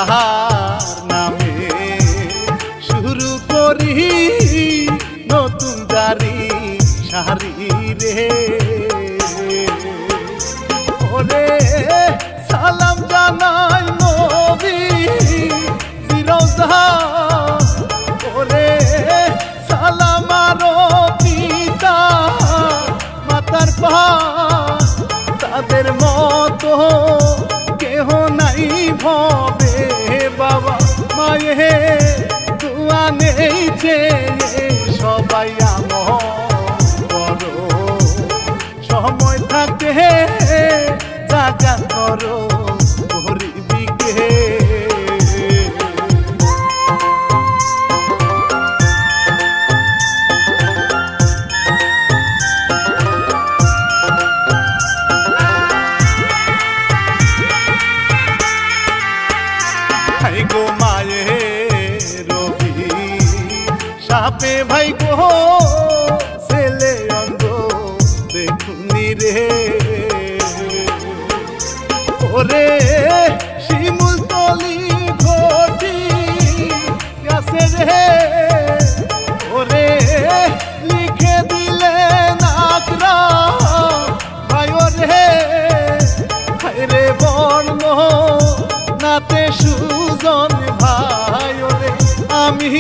আল্লাহর নামে শুরু করি নতুন জারি সারি রে ওরে সালাম জানাই নবী জিরোজা ওরে সালাম আরো পিতা মাতার পা তাদের মতো কেহ নাই ভবে বাবা মায়ে দুয়া নেই যে সবাই আমল সময় থাকতে জাগা করো গরিবিকে ভাই গো মায়ে রবি সাপে ভাই গো ছেলে অন্ধ দেখুনি রে ওরে শিমুল তলি ঘটি গাছে রে ওরে লিখে দিলে নাকরা ভাই রে ভাই রে বর্ণ নাতে সুজন ভাই রে আমি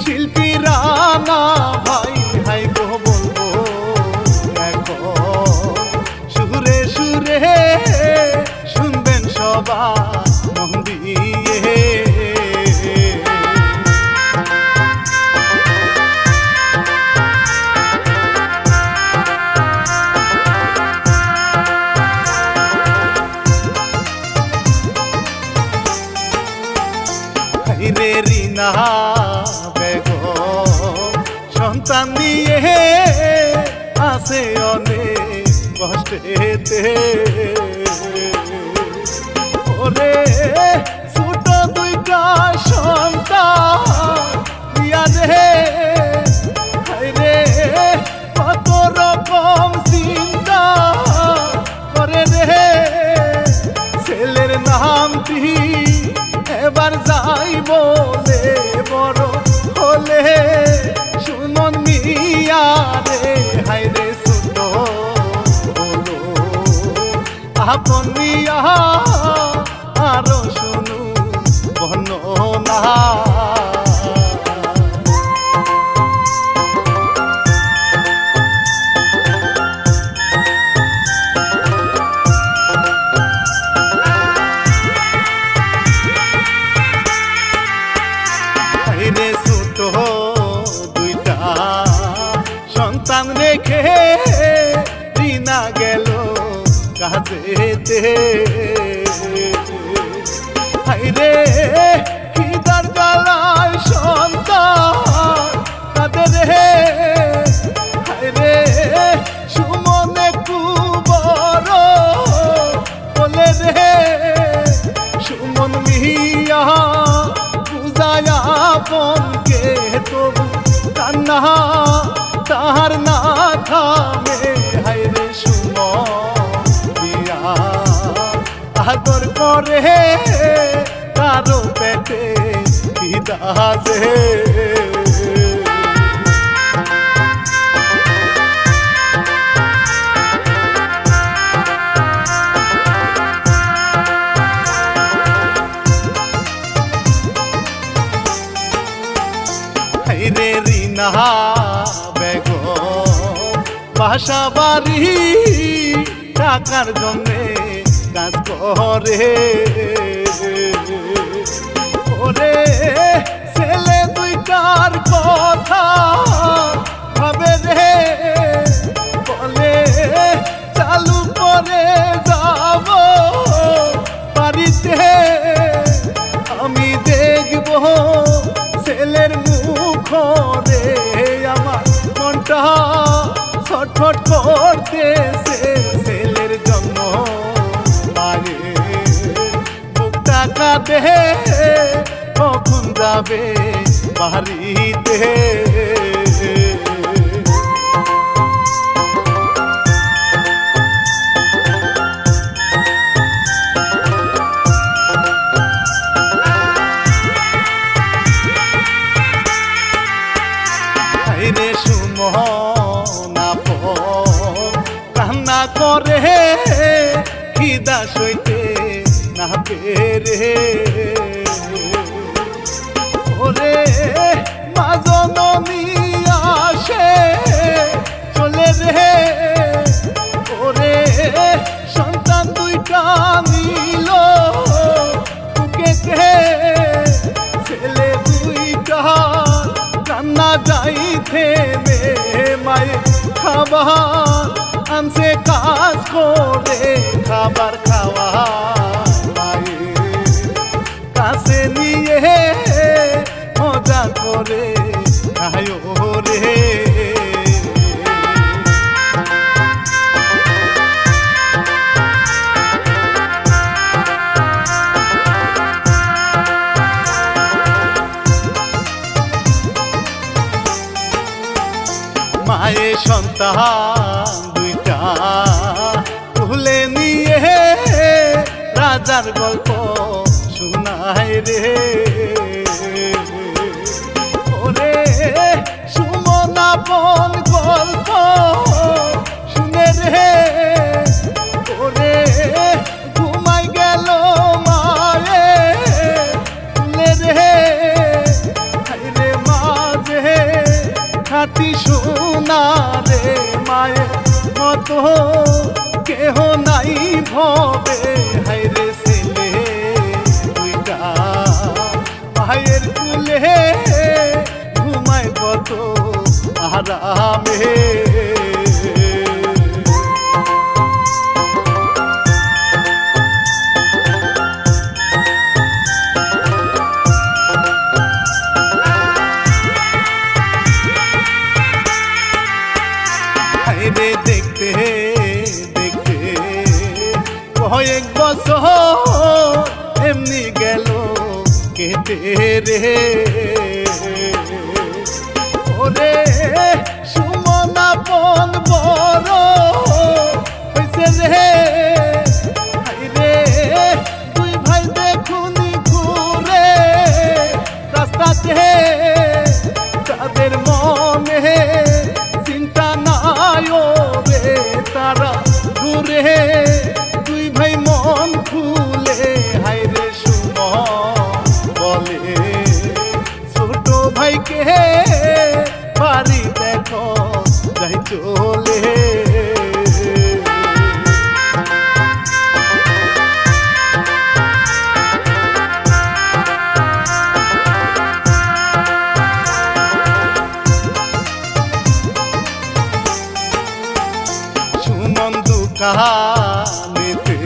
শিল্পী রানা ভাই ভাই গো বলবো সুরে সুরে শুনবেন সবাই মন দিয়ে রে রিনা বেগম সন্তান নিয়ে আছে অনেক কষ্টেতে ওরে ছোট দুইটা সন্তান দিয়া রে রে কত রকম চিন্তা করে রে ছেলের নামটি এবার যাই বলে বড় হলে সুমন মিয়া রে হাই রে ছোট বলো আপন মিয়া আরো শুনু বর্ণনা রে ছোট দুইটা সন্তান রেখে রিনা গেল কাজেতে রে খিদার জ্বালায় সন্তান কাঁদে রে রে সুমনে কুবর বলে রে সুমন মিয়া আপনকে তবু কান্না তাহার না থামে হাই রে সুমিয়া আদর করে কারো পেটে বিদাজে রে রিনা বেগম বাসা বাড়ি টাকার জন্যে কাজ করে ওরে ছেলে দুইটার কথা ভাবে রে বলে চালু করে যাব বাড়িতে আমি দেখব ছেলের মুখ রে আমার মনটা ছটফট করতেছে ছেলের জন্য মায়ের বুকটা কাঁদে কখন যাবে বাড়িতে কান্না করে খিদা সইতে না পেরে ওরে মা জননী আসে চলে রে ওরে সন্তান দুইটা নিল বুকে ছেলে দুইটা কান্না যাইতে মায়ে খাবার আনছে কাজ করে খাবার খাওয়া মায়ের কাছে নিয়ে মজা করে খায় রে মায়ে সন্তান দুইটা তুলে নিয়ে রাজার গল্প শোনায় রে ওরে সুমনাপন গল্প শুনে রে ওরে ঘুমাই গেল মায়ে তুলে রে রে মাঝে খাটি সোনা রে মায়ের মতো কেহ নাই ভবে হাইরে ছেলে দুইটা মায়ের কুলে ঘুমায় কত আরামে দেখতে দেখতে কয়েক বছর এমনি গেল কেটে রে ওরে সুমনাপন বড় হয়েছে রে রে দুই ভাই দেখুনি ঘুরে রাস্তাতে তাদের মনে চিন্তা নাই রে তারা ঘুরে দুই ভাই মন খুলে হাইরে সুমন বলে ছোট ভাইকে বাড়ি দেখো যাই চলে কানেতে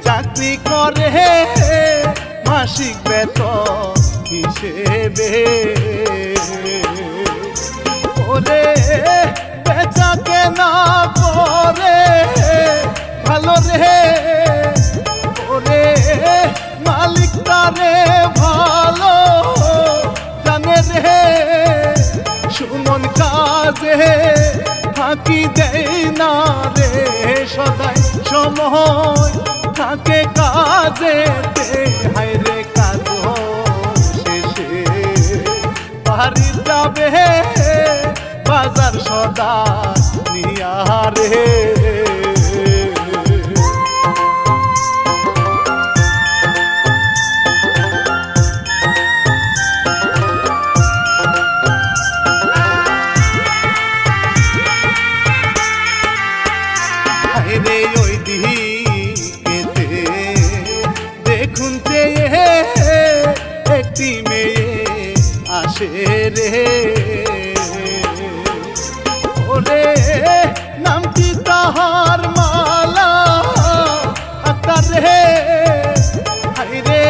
চাকরি করে মাসিক বেতন হিসেবে ওরে বেচা কেনা করে ভালো রে ওরে মালিক তারে ভালো জানে রে সুমন কাজে ফাঁকি দেয় না রে সদাই সময় থাকে কাজেতে হাইরে কাজ শেষে বাড়ি যাবে বাজার সদা নিয়া রে রে ওই দিকেতে দেখুন একটি মেয়ে আসে রে ওরে নামটি তাহার মালা আকার রে হাইরে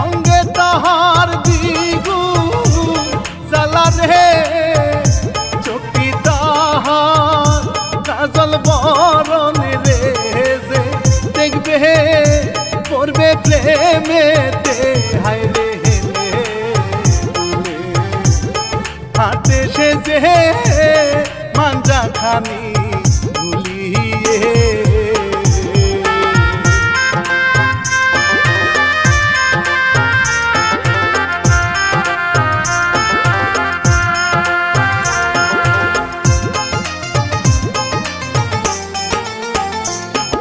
অঙ্গে তাহার দিগু জ্বালা রে চোখটি তাহার কাজল বরণ রে যে দেখবে পড়বে প্রেমেতে হাইরে হেলে হাতে সে যে মাঞ্জা খানি ভুলিয়ে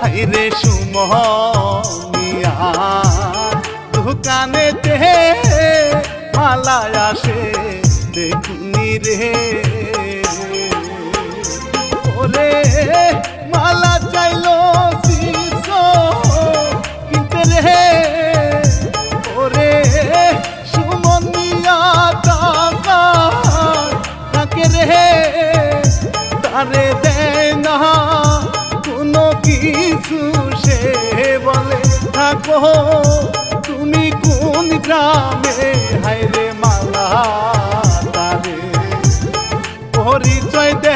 হাইরে সুমনিয়া দোকানেতে মালা আসে দেখুনি রে ওরে মালা চাইলো শিশো কিনতে রে ওরে সুমনিয়া টাকা তাকে রে তারে দেয় না কোনো কিছু সে বলে থাকো তুমি কোন গ্রামে হায়রে মালা তারে পরিচয় দে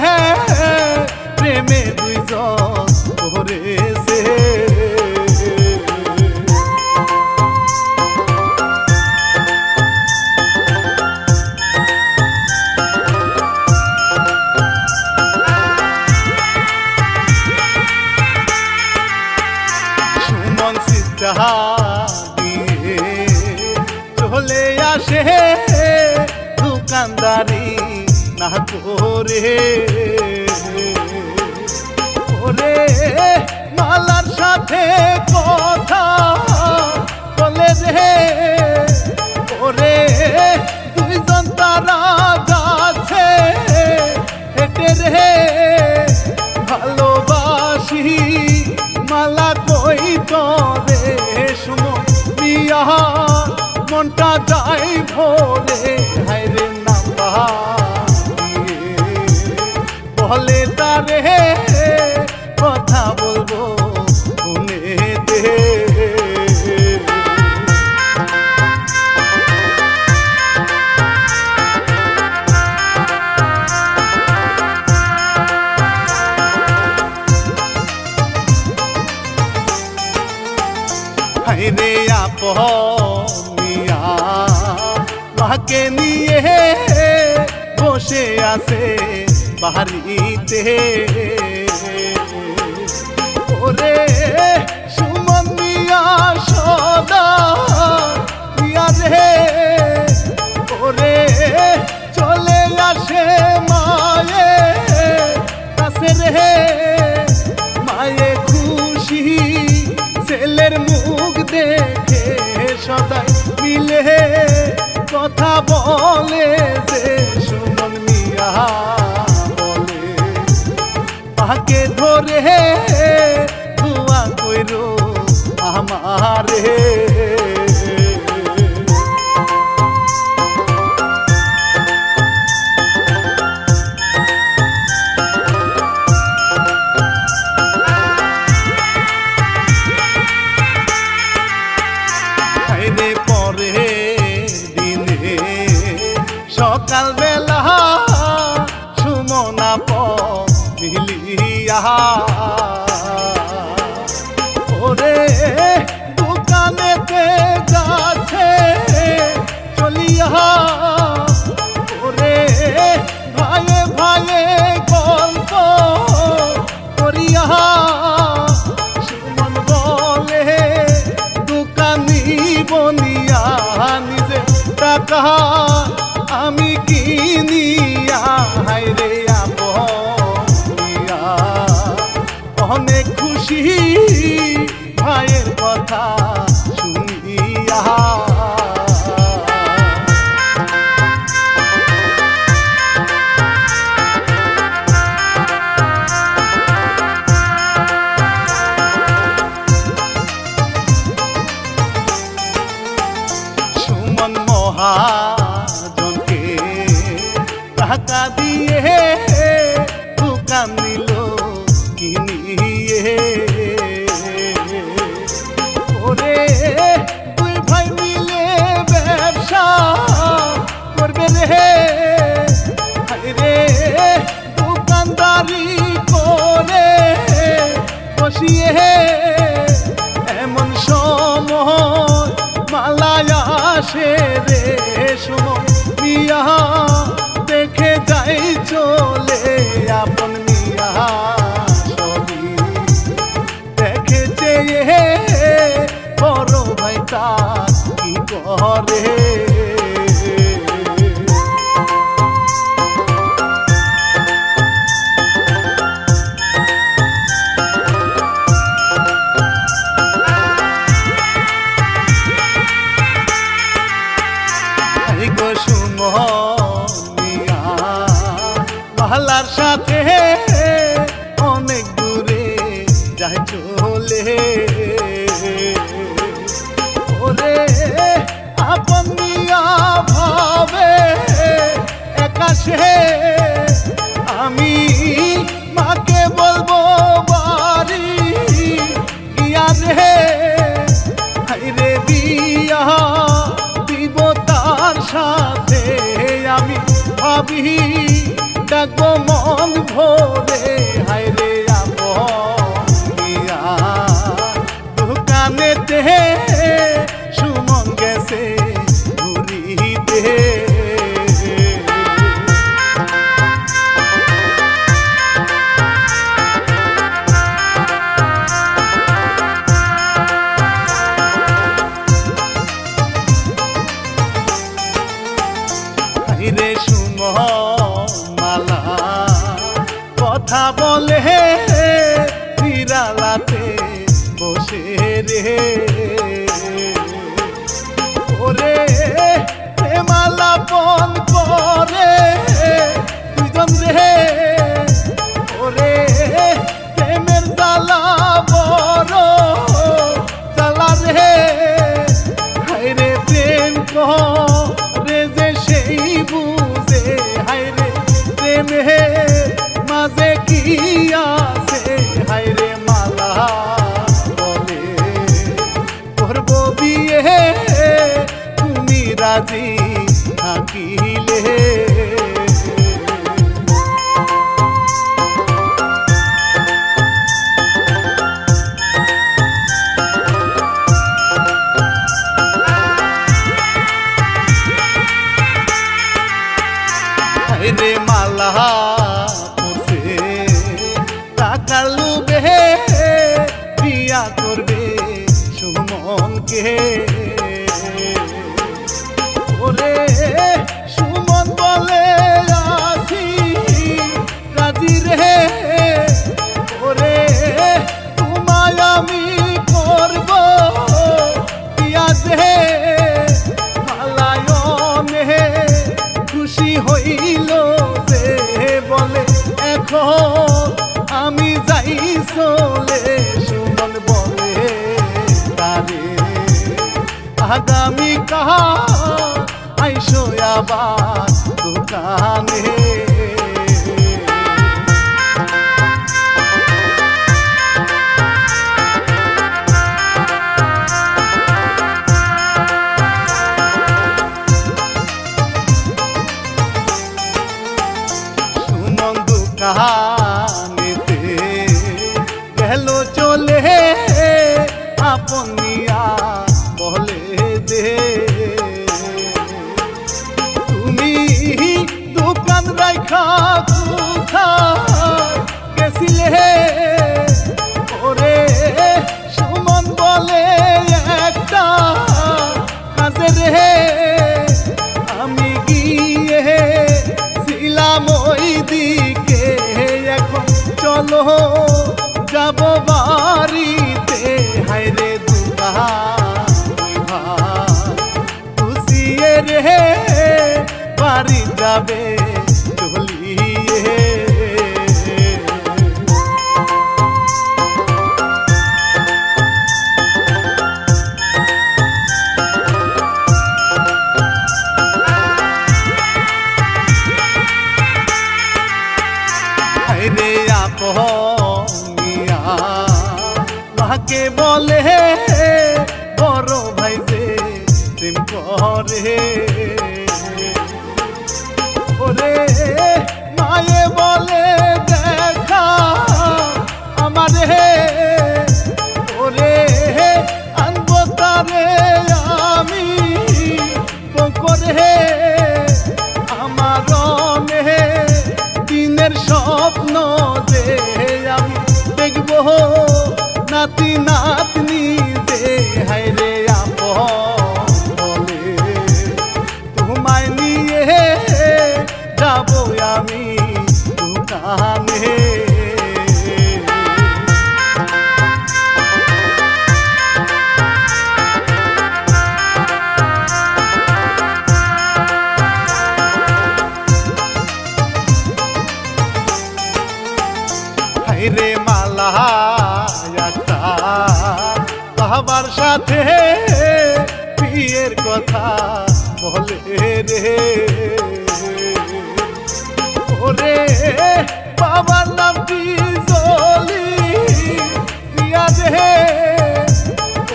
প্রেমে দুইজন করেছে সুমন সিদ্ধা দিয়ে চলে আসে দোকানদারি না করে ওরে মালার সাথে কথা বলে রে ওরে দুইজন তারা যাচ্ছে হেঁটে রে ভালোবাসি মালা কই তরে সুমনিয়া মনটা যাই ভোরে হায়রে নাম্বা বলে তারে কথা বলবো শুনে দে হায়রে আপনিয়া মাকে নিয়ে বসে আছে বাড়িতে ওরে সুমনিয়া সদা মিয়া রে ওরে চলে আসে মায়ে কাছে রে মায়ে খুশি ছেলের মুখ দেখে সদাই মিলে কথা বলে যে সুমন মিয়া বলে পাকে ধরে দুয়া কইরো আমারে হায়রে পরে দিনে সকাল বেলা সুমনা মিলিয়া ওরে দোকানেতে যাচ্ছে চলিয়া ওরে ভাইয়ে ভাইয়ে গল্প করিয়া সুমন বলে দোকানি বনিয়া নিজে টাকা আমি কিনিয়া হায়রে আপনিয়া অনেক খুশি ভাইয়ের কথা শুনিয়া সুমন মহাজনকে টাকা দিয়ে দোকান নিল কিনিয়ে ওরে দুই ভাই মিলে ব্যবসা করবে রে রে দোকানদারি করে বসিয়ে এমন সময় মালায়া আসে রে সুমনিয়া দেখে যাই চলে আপন মিয়া সবই দেখে চেয়ে বড় ভাই তা কি করে যায় চলে। ওরে আপন মিয়া ভাবে একাশে আমি মাকে বলবো বাড়ি গিয়া রে, হাইরে বিয়া দিব তার সাথে আমি ভাবি ডাকবো মন ভরে। হাইরে আপনিয়া দোকানেতে সুমন গেছে ঘুরিতে। হাইরে সুমন মালা কথা বলে বিড়ালাতে বসে রে। ওরে মালা পন করে দুজন রে। ওরে প্রেমের জ্বালা বড় জ্বালা রে। হাইরে প্রেম করে যে সেই বুঝে। হাইরে প্রেমে মাঝে কি আছে। হাইরে মালা বলে করব বিয়ে তুমি রাজি থাকিলে। হাইরে মালা পড়ছে টাকা লুবে বিয়া করবে সুমনকে। ওরে সুমন বলে আসি রাজি রে। ওরে তোমায় আমি করব বিয়া রে। মালায়নে খুশি হইল যে বলে এখন আমি যাই চলে। সুমন বলে তারে আগামী কাল আইসো আবার দোকানে। সুমন দোকানেতে গেল চলে আপন মিয়া বলে দে তুমি দোকান রাখা কোথায় গেছিলে। ওরে সুমন বলে একটা কাজে রে আমি গিয়ে ছিলাম ওই দিকে। এখন চলো যাব বাড়িতে। হাইরে খুশিয়ে রে বাড়ি যাবে চলিয়ে। হাইরে আপনিয়া মাকে বলে বড় ভাই যে প্রেম করে। ওরে মায়ে বলে দেখা আমার হে। ওরে আনবো তারে আমি করে আমার রনে দিনের স্বপ্ন যে আমি দেখব নাতি নাতনি যে। হাইরে আপন বলে তোমায় নিয়ে যাব আমি দোকানে। হাইরে মালা বাবার সাথে বিয়ের কথা বলে রে ওরে বাবার নামটি জলি দিয়া রে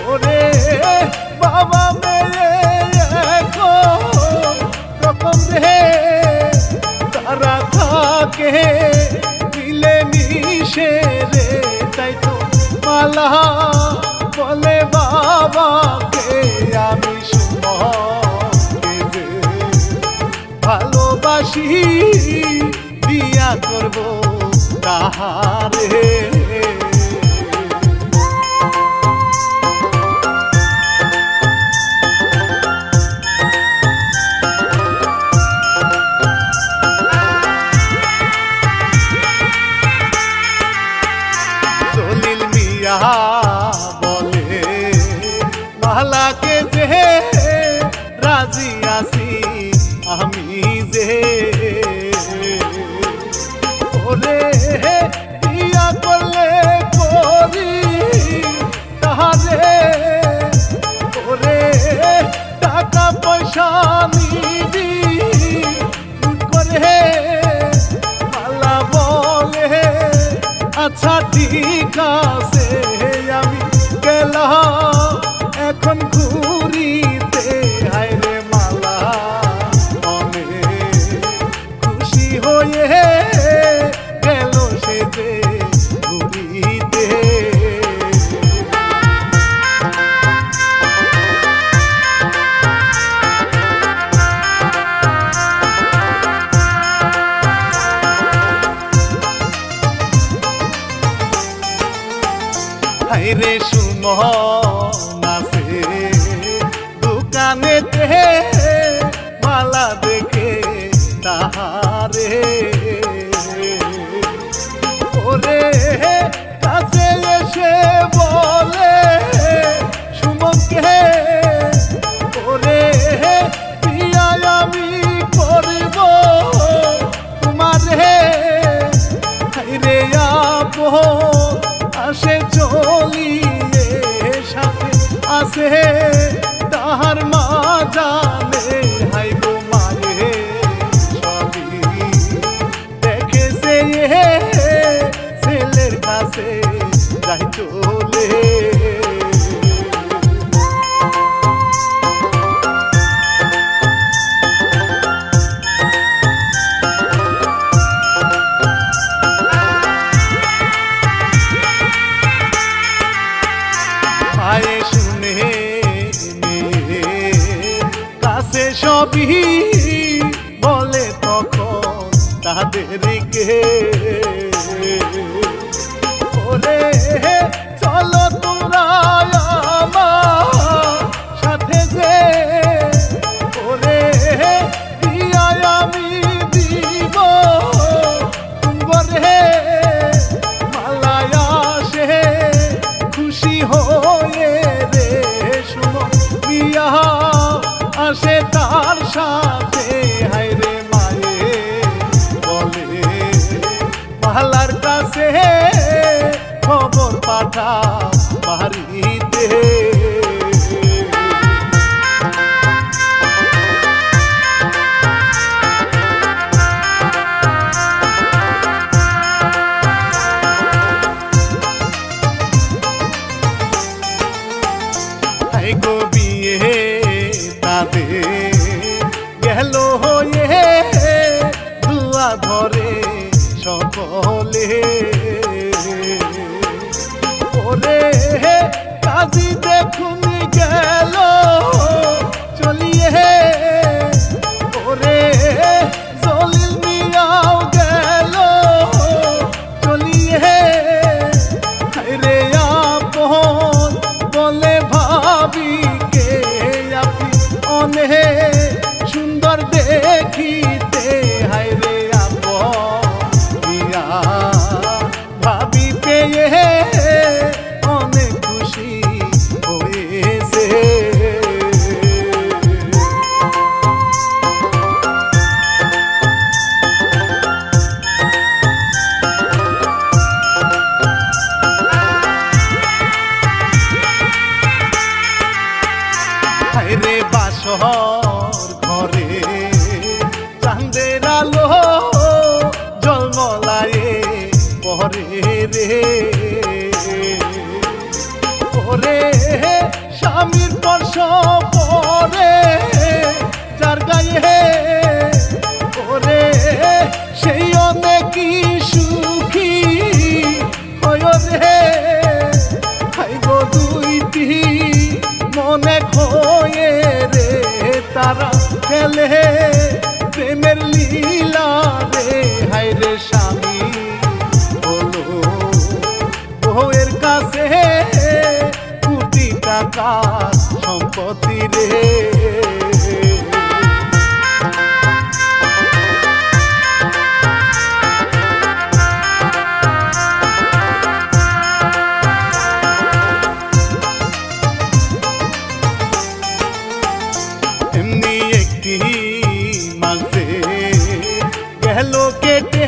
ওরে বাবা মেয়ে রকম রে তারা থাকে মিলে মিশে রে তাই তো মালা বলে বাবাকে আমি সুমনকে ভালোবাসি বিয়া করব তাহারে জলিল মিয়া বলে মালাকে যে রাজি আছি আমি যে ওরে বিয়া করলে করি তাহারে ওরে টাকা পয়সা নিবি করে মালা বলে আচ্ছা ঠিক আছে আমি গেলাম এখন ঘুরিতে হায়রে মালা অনেক খুশি হয়ে গেল সে যে ঘুরিতে হায়রে সুমন আছে দোকানেতে মালা দেখে তাহারে ওরে কাছে এসে বলে সুমনকে ওরে বিয়া আমি করব তোমারে হায়রে আপন আসে চলিয়ে সাথে আসে তাহার মা জানে হাইব মায়ে সবই দেখেছে ছেলের কাছে যাই চলে আয়ে শুনে কাছে সবই বলে তখন তাদেরকে ওরে চলো তোমরা আমার সাথে যে ওরে বিয়া আমি দিব তোমারে মালায়া সে খুশি হয়ে রে শুনো বিয়া আসে তার সাথে হায়রে মায়ে বলে মালার কাছে খবর পাঠা বাড়িতে গো বিয়ে তাদের গেল হয়ে দুয়া ধরে সকলে ওরে কাজী দেখুন গেল চলিয়ে ওরে জলিল মিয়াও গেল চলিয়ে রে আপন বলে ভাবিকে আপনি অনেক সুন্দর দেখিতে হায়রে আপন ভাবি পেয়ে অনেক খুশি হয়ে খেলে প্রেমের লীলা রে। হায় রে স্বামী হলো বউয়ের কাছে কোটি টাকার সম্পত্তি রে। এমনি একটি মাঝে গেল কেটে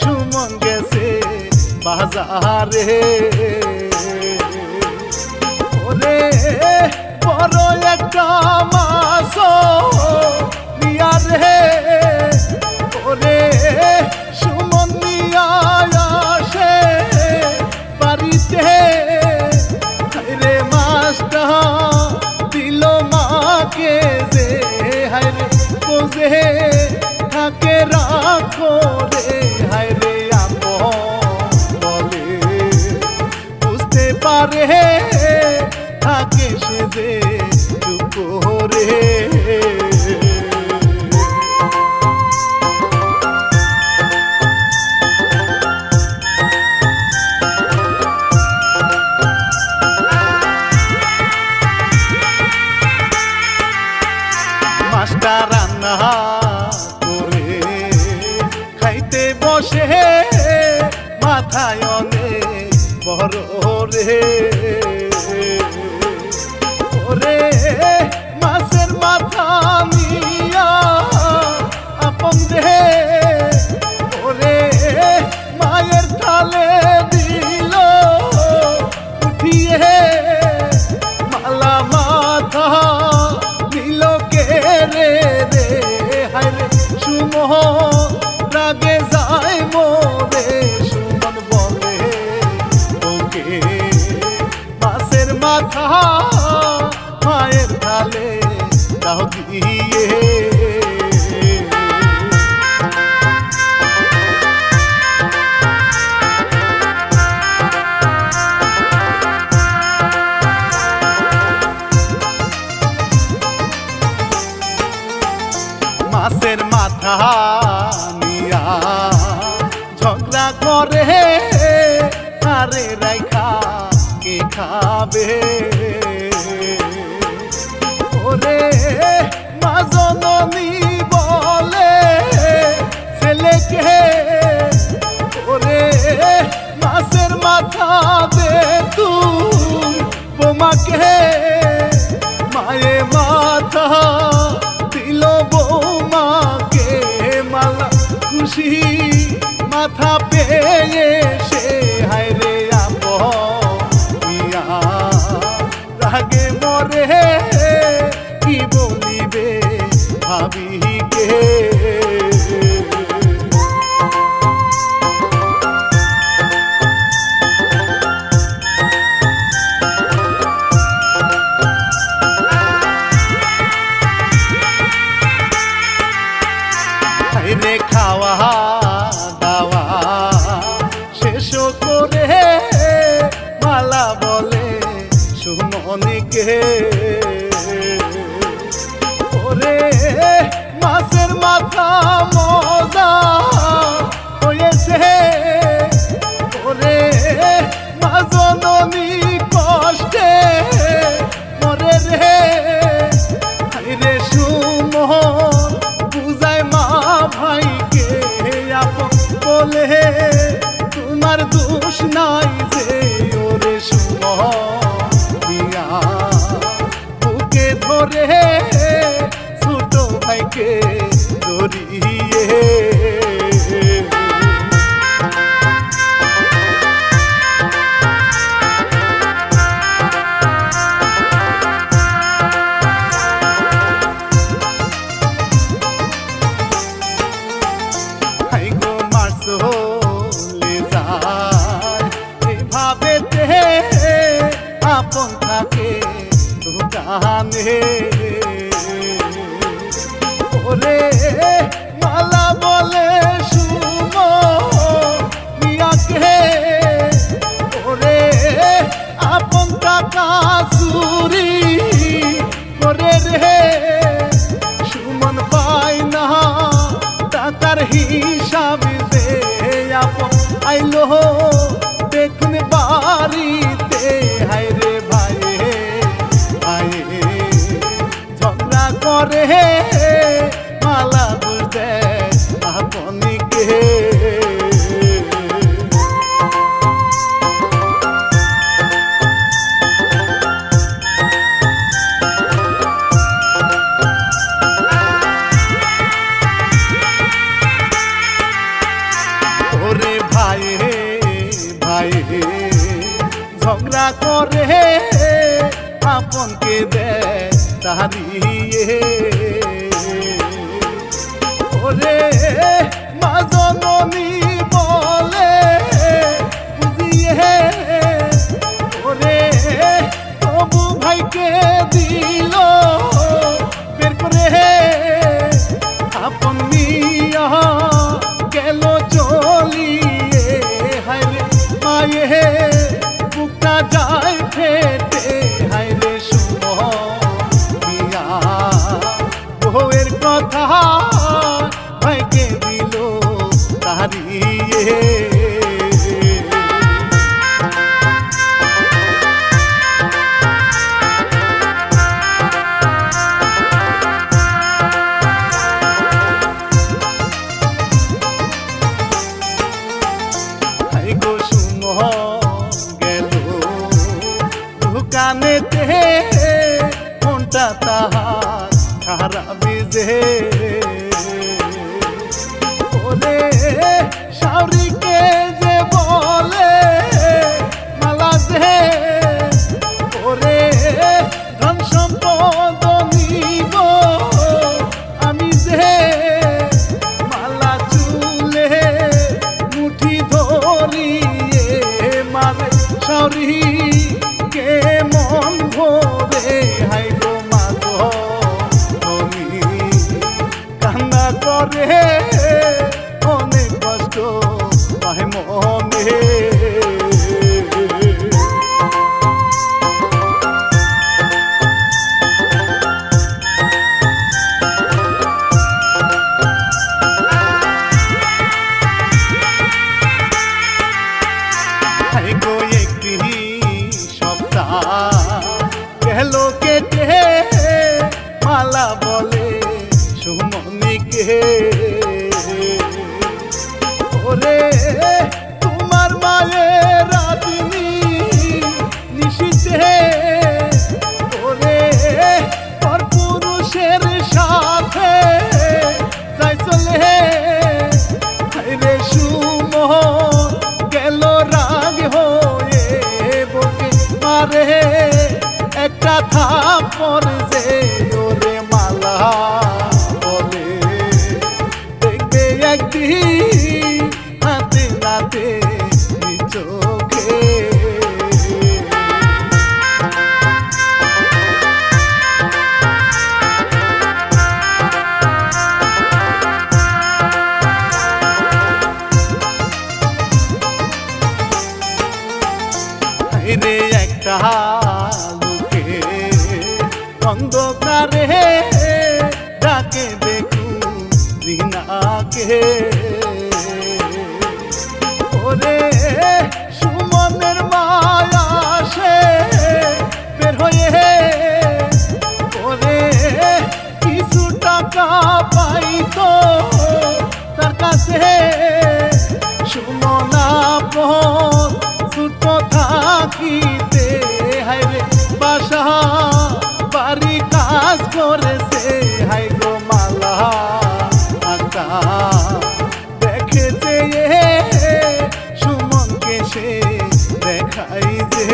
সুমন গেছে বাজারে। ওরে বড় একটা মাছ নিয়া রে। ওরে সুমন নিয়া আসে বাড়িতে। রে মাছটা দিল মাকে যে হায় রে বোঝে থাকে রাখো রে। হায় রে আপন বলে বুঝতে পারে থাকে সে যে চুপ করে। মাছটা রান্না করে খাইতে বসে মাথায় অনেক বড় রে। ওরে মাছের মাথা নিয়া আপন রে। ওরে মায়ের থালে দিল উঠিয়ে মালা মাথা দিল কে রে রে। হায় রে সুমন রাগে যায় মোরে। সুমন বলে ওকে মাছের মাথা মায়ের থালে দাও দিয়ে। মাছের মাথা নিয়া ঝগড়া করে আরে রাইখা কে খাবে। ওরে মা জননী বলে ছেলেকে। ওরে মাছের মাথা দে তুই বোমাকে। মায়ে মাথা দিল বৌমাকে মালা খুশি মাথা পেয়ে সে। হায় রে আপনিয়া রাগে মরে কি বলিবে ভাবিকে। রে খাওয়া দাওয়া শেষ করে মালা বলে সুমনিকে। ওরে মাছের মাথা মজা হয়েছে। ওরে মা জননী কষ্টে মরে রে। রে সুমন বুঝায় মা ভাইকে আপন বলে তোমার দোষ নাই যে। ওরে সুমনিয়া বুকে ধরে ছোট ভাইকে ধরিয়ে। আপন থাকে দোকানে। ওরে মালা বলে সুমনিয়াকে। ওরে আপন টাকা চুরি করে রে। বাড়িতে হায় রে ভাই ভাই ঝগড়া করে মালা বুঝে আপনিকে ওরে ভাই ভাই ঝগড়া করে আপনকে দেয় তাহারিয়ে ওরে মা জননী বলে বুঝিয়ে ওরে তবু ভাইকে দিল বের করে আপন নিয়া গেল চলিয়ে হায় রে মায়ে বুকটা যায় ফেটে হায় রে শুনিয়া বউয়ের কথা ভাইকে দিল তাহারিয়ে গো শুনো গেল দোকানেতে কোনটা তাহার খারাপি যে ওরে শাওরিকে যে বলে মালা যে ওরে ধন সম্পদ নিব আমি যে মালা চুলে মুঠি ধরিয়ে মারে শাওরি কে মন ভরে হাই গো মা গো কান্না করে অনেক কষ্ট পায় মনে গো একটি সপ্তাহ গেল কেটে মালা বলে সুমনিকে ওরে তোমার মায়ের রাতিনি নিশিতে ওরে পর পুরুষের সাথে যাই চলে রে সুমন গেল রাগ হয়ে বকে মারে একটা থাপ্পড় যে ওরে মালা বলে দেখবে একদিন হাতে নাতে চোখে রে একটা লোকে অন্ধকারে ডাকে দেখু রিনাকে ওরে সুমনের মায়া সে বের হয়ে ওরে কিছু টাকা পাইতো তার কাছে সুমনা পথ ছোট থাকিতে হায় রে বাসা বাড়ি কাজ করেছে হায় গো মালা আকা দেখেছে সুমনকে সে দেখাই যে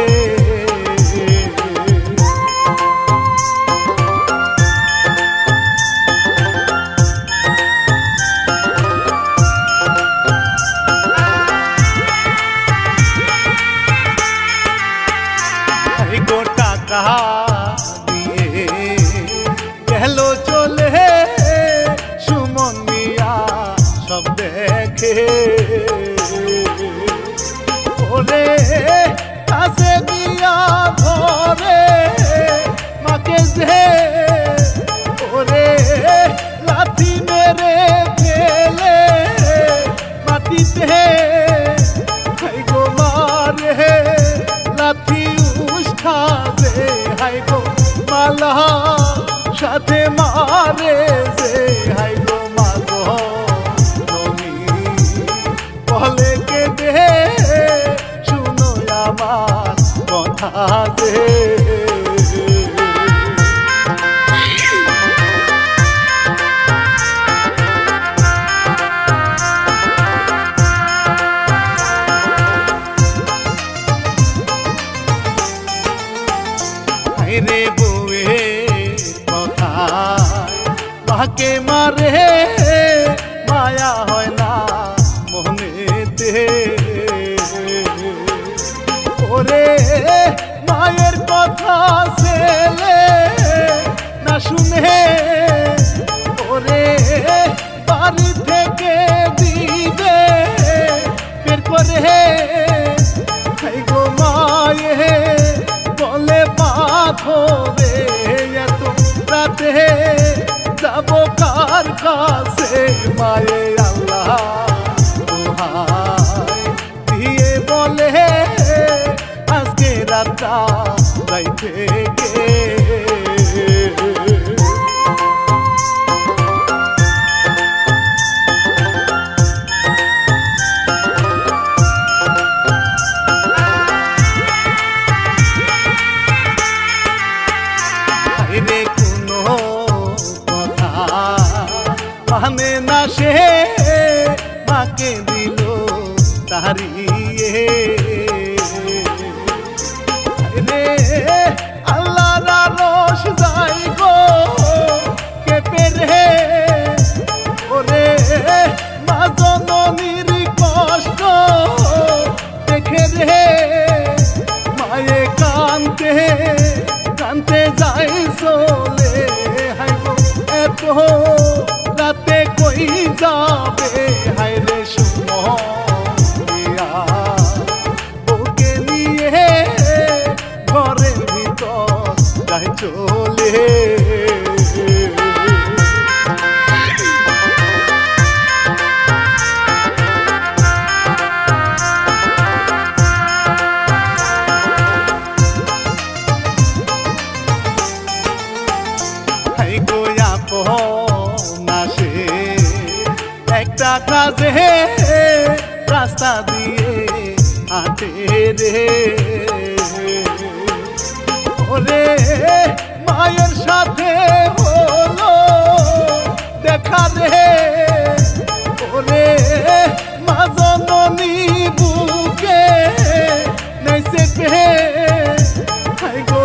গো টাকা দিয়ে গেল চলে সুমন মিয়া সব দেখে ওরে কাছে দিয়া ধরে মাকে যে ওরে লাথি মেরে ফেলে মাটিতে গো মারে লাথি উষ্ঠা যে হাই গো মালা সাথে মারে যে হাই গো মাগো ননি বলে কে দে শুনো আমার কথা যে রে বউয়ে কথা বাকে মারে মায়া হয় না মনেতে ওরে মায়ের কথা ছেলে না শুনে ওরে বাড়ি থেকে দিবে বের করে গো মায়ে বলে পাথরে এত রাতে যাব কার কাছে মায়ে আল্লাহ দোহাই দিয়ে বলে আজকে রাতটা যাইতে গে মানে না সে মাকে দিল তাহারিয়ে রে আল্লাহর রস যাই গো কেঁপে রে ওরে মা জননীর কষ্ট দেখে রে মায়ে কানতে কানতে যাই চলে হাই গো এত রাতে কই যাবে হাই রে সুমিয়া ওকে নিয়ে ঘরের ভিতর যাই চলে হাই গো একটা কাজে রাস্তা দিয়ে হাঁটে রে ওরে মায়ের সাথে হলো দেখা রে ওরে মা জননী বুকে নেইছে কে হাই গো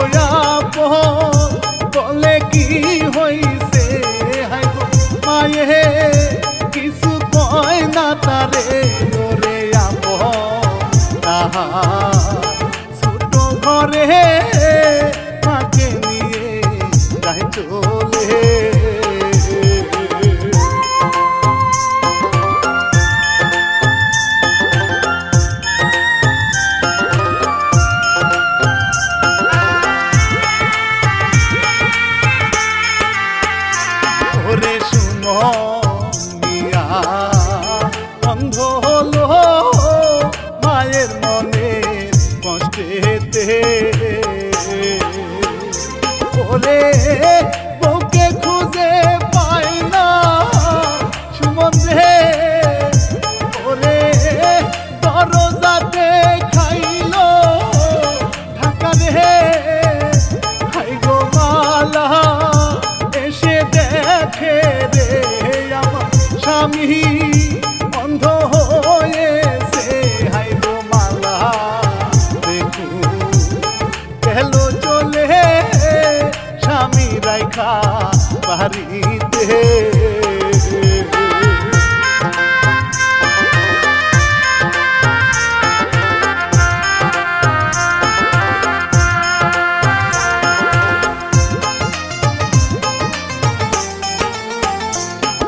আপন বলে কি হইছে হাই গো মায়ে কিছু কয় না তারে ওরে আপন ছোট ঘরে মাকে নিয়ে যাই চলে ওরে শুনো অন্ধ হলো মায়ের মনে কষ্টেতে ওরে বউকে খুঁজে পাই না সুমন্দ্রে ওরে দরজাতে খাইলো ঢাকা রে হাই গো মালা এসে দেখে রে আমার স্বামী অন্ধ হয়েছে হাই গো মালা দেখু গেল চলে স্বামী রাইখা বাড়িতে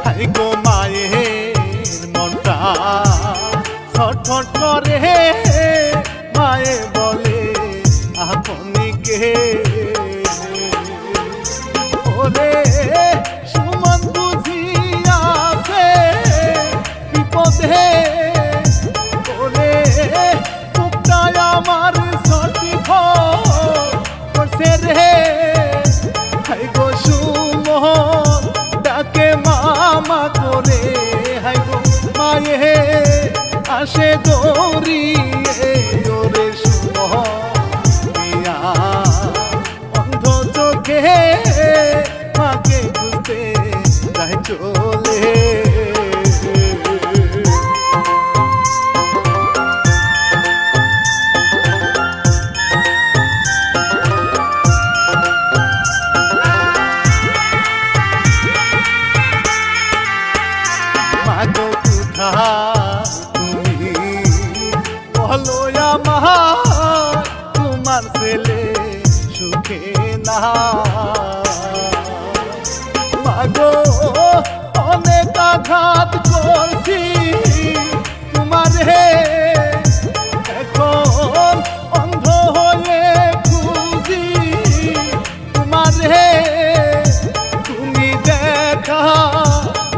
হাই গো মায়ের মনটা ছটফট করে মায়ে বলে আপনি কে ওরে সুমন বুঝিয়াছে বিপদে ওরে বুকটা আমার ছটফট করিয়ে ওরে সুমিয়া অন্ধ চোখে মাকে খুঁজতে যায় চলে। মাগো কোথায় তুমি বলো আমার তোমার ছেলে সুখে না। মাগো অনেক আঘাত করছি তোমার হে এখন অন্ধ হয়ে খুঁজি তোমার হে তুমি দেখা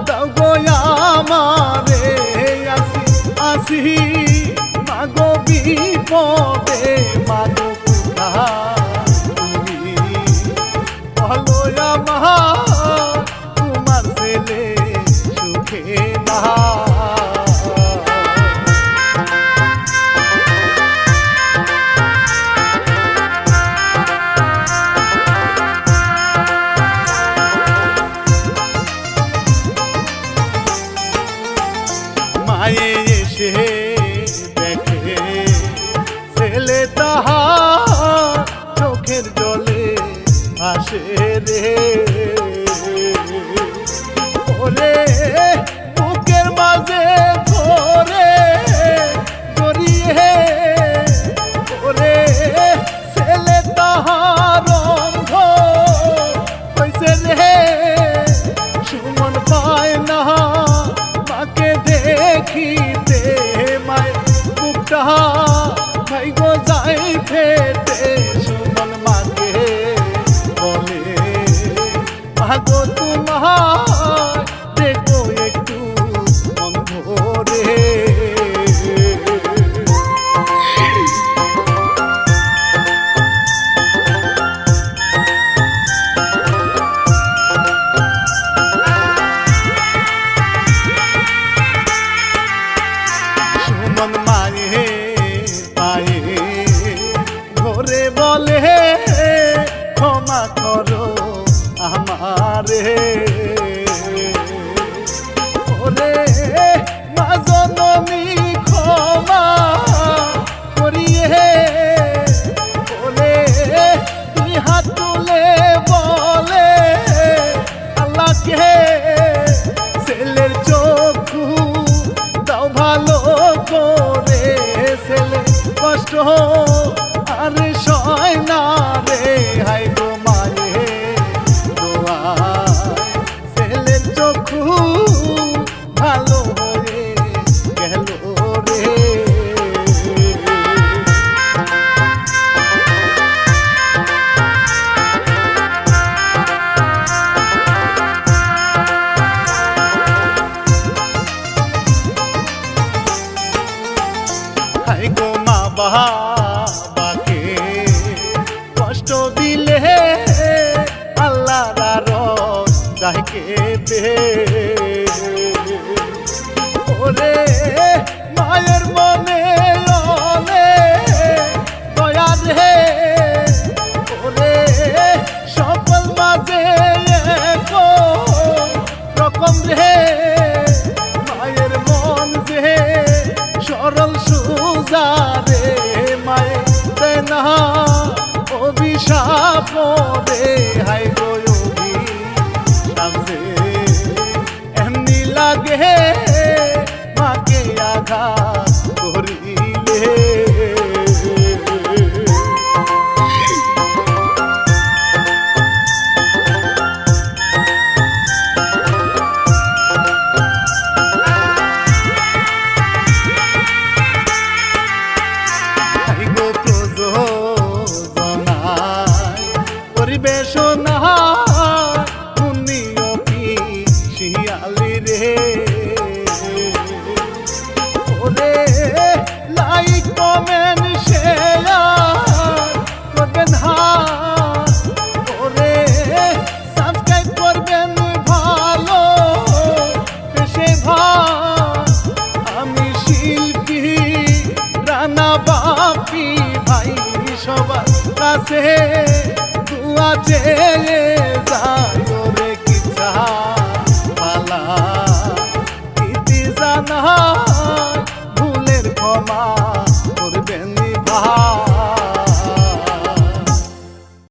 দাও গো আমারে আসি আসি মাগো বিপদে মাগো কোথায় তুমি বলো আমার তোমার ছেলে সুখে না। মায়ে এসে দেখে ছেলে তাহার চোখের জলে আসে রে। ওরে বুকের মাঝে ধরে জড়িয়ে ওরে ছেলে তাহার অন্ধ হইছে রে। সুমন পায় না মাকে দেখিতে মায়ের বুকটা ভাই গো যাই ফেটে। সুমন মাকে বলে মাগো তোমার দেখো একটু অন্ধ রে। সুমন মায়ে পায়ে ধরে বলে ক্ষমা করো আমারে। ওরে মা জননী ক্ষমা করিয়ে ওরে তুই হাত তুলে বলে আল্লাহকে ছেলের চক্ষু দাও ভালো করে ছেলে কষ্ট আর সয় না রে। হাই গো মায়ে দোয়ায় ছেলের চক্ষু ভালো হয়ে গেল রে। হাই গো মা বাবাকে কষ্ট দিলে আল্লাহর আরশ যাইকে দে। ওরে মায়ের মনে অনে দয়া রে। ওরে সকল মাঝে রকম রে মায়ের মন যে সরল সুজা রে। মায়ে দেয় না অভিশাপ রে। হাই গো অভিশাপ যে এমনি লাগে মাকে আঘাত করিলে। পরিবেশনা দুনিয়া শিয়ালি রে। ওরে লাইক কমেন্ট শেয়ার করবেন ওরে সাবস্ক্রাইব করবেন ভালো বেশে আমি শিল্পী সবার কাছে দুয়া চেয়ে যায়